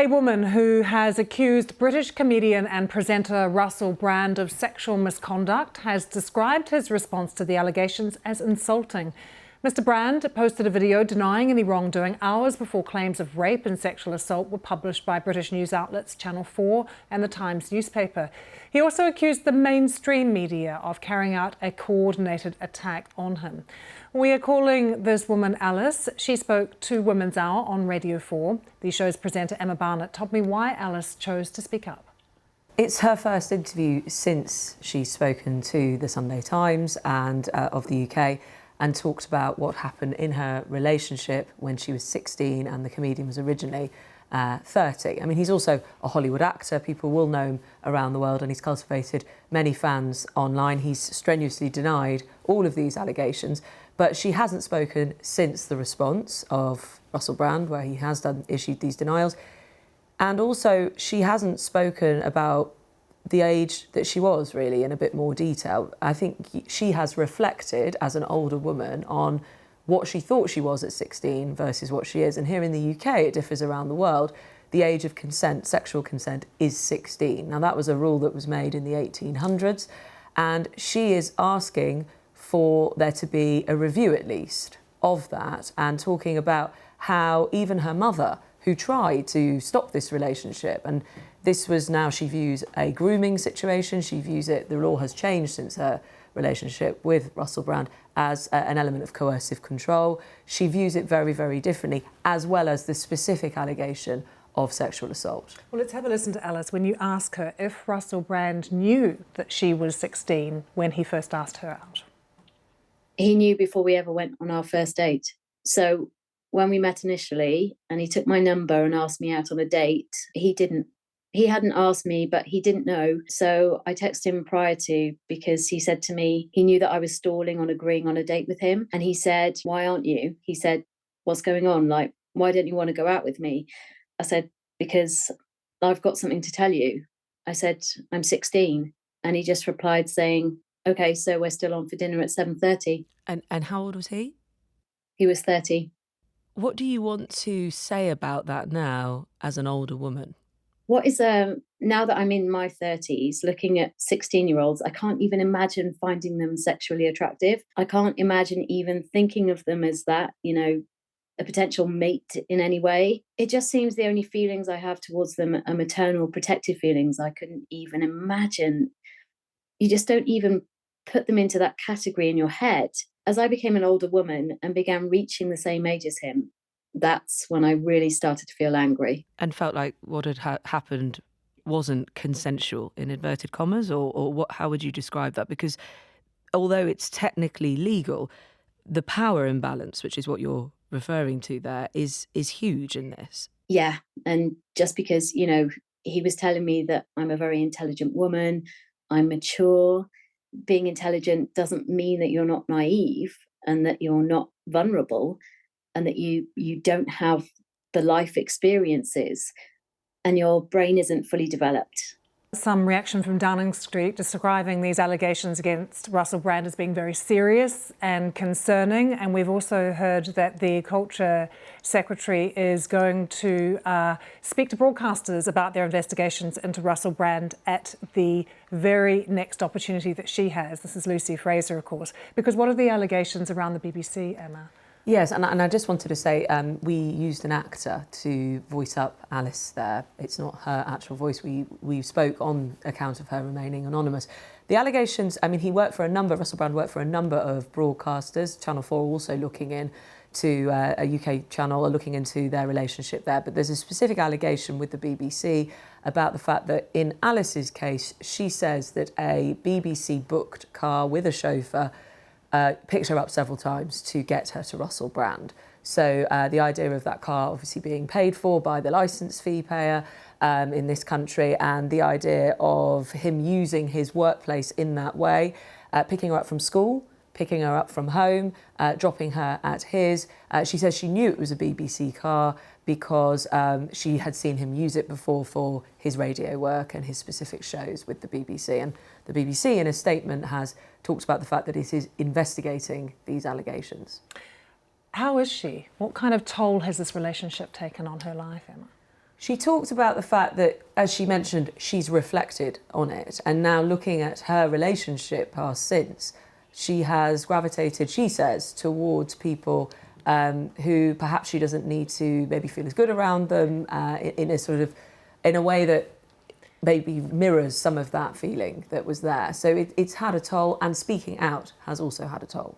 A woman who has accused British comedian and presenter Russell Brand of sexual misconduct has described his response to the allegations as insulting. Mr. Brand posted a video denying any wrongdoing hours before claims of rape and sexual assault were published by British news outlets Channel 4 and the Times newspaper. He also accused the mainstream media of carrying out a coordinated attack on him. We are calling this woman Alice. She spoke to Women's Hour on Radio 4. The show's presenter Emma Barnett told me why Alice chose to speak up. It's her first interview since she's spoken to the Sunday Times and of the UK and talked about what happened in her relationship when she was 16 and the comedian was originally 30. I mean, he's also a Hollywood actor. People will know him around the world and he's cultivated many fans online. He's strenuously denied all of these allegations, but she hasn't spoken since the response of Russell Brand, where he has issued these denials. And also, she hasn't spoken about the age that she was, really, in a bit more detail. I think she has reflected, as an older woman, on what she thought she was at 16 versus what she is. And here in the UK, it differs around the world. The age of consent, sexual consent, is 16. Now, that was a rule that was made in the 1800s. And she is asking for there to be a review, at least, of that, and talking about how even her mother, who tried to stop this relationship, and this was now she views a grooming situation, she views it, the law has changed since her relationship with Russell Brand, as an element of coercive control. She views it very, very differently, as well as the specific allegation of sexual assault. Well, let's have a listen to Alice when you ask her if Russell Brand knew that she was 16 when he first asked her out. He knew before we ever went on our first date. So when we met initially and he took my number and asked me out on a date, he hadn't asked me, but he didn't know. So I texted him prior to, because he said to me, he knew that I was stalling on agreeing on a date with him. And he said, "Why aren't you?" He said, "What's going on? Like, why don't you want to go out with me?" I said, "Because I've got something to tell you." I said, "I'm 16. And he just replied saying, "Okay, so we're still on for dinner at 7:30. And how old was he? He was 30. What do you want to say about that now as an older woman? What is now that I'm in my 30s, looking at 16-year-olds, I can't even imagine finding them sexually attractive. I can't imagine even thinking of them as that, a potential mate in any way. It just seems the only feelings I have towards them are maternal protective feelings. I couldn't even imagine. You just don't even put them into that category in your head. As I became an older woman and began reaching the same age as him, that's when I really started to feel angry. And felt like what had happened wasn't consensual, in inverted commas, or what? How would you describe that? Because although it's technically legal, the power imbalance, which is what you're referring to there, is huge in this. Yeah, and just because, he was telling me that I'm a very intelligent woman, I'm mature. Being intelligent doesn't mean that you're not naive and that you're not vulnerable and that you don't have the life experiences and your brain isn't fully developed. Some reaction from Downing Street describing these allegations against Russell Brand as being very serious and concerning. And we've also heard that the Culture Secretary is going to speak to broadcasters about their investigations into Russell Brand at the very next opportunity that she has. This is Lucy Fraser, of course. Because what are the allegations around the BBC, Emma? Yes, and I just wanted to say we used an actor to voice up Alice there. It's not her actual voice. We spoke on account of her remaining anonymous. The allegations, I mean, Russell Brand worked for a number of broadcasters. Channel 4 also looking into a UK channel, are looking into their relationship there. But there's a specific allegation with the BBC about the fact that in Alice's case, she says that a BBC booked car with a chauffeur picked her up several times to get her to Russell Brand. So the idea of that car obviously being paid for by the licence fee payer in this country, and the idea of him using his workplace in that way, picking her up from school, picking her up from home, dropping her at his. She says she knew it was a BBC car because she had seen him use it before for his radio work and his specific shows with the BBC. And the BBC, in a statement, has talked about the fact that it is investigating these allegations. How is she? What kind of toll has this relationship taken on her life, Emma? She talked about the fact that, as she mentioned, she's reflected on it, and now looking at her relationship past since, she has gravitated, she says, towards people who perhaps she doesn't need to maybe feel as good around them in a way that maybe mirrors some of that feeling that was there. So it's had a toll, and speaking out has also had a toll.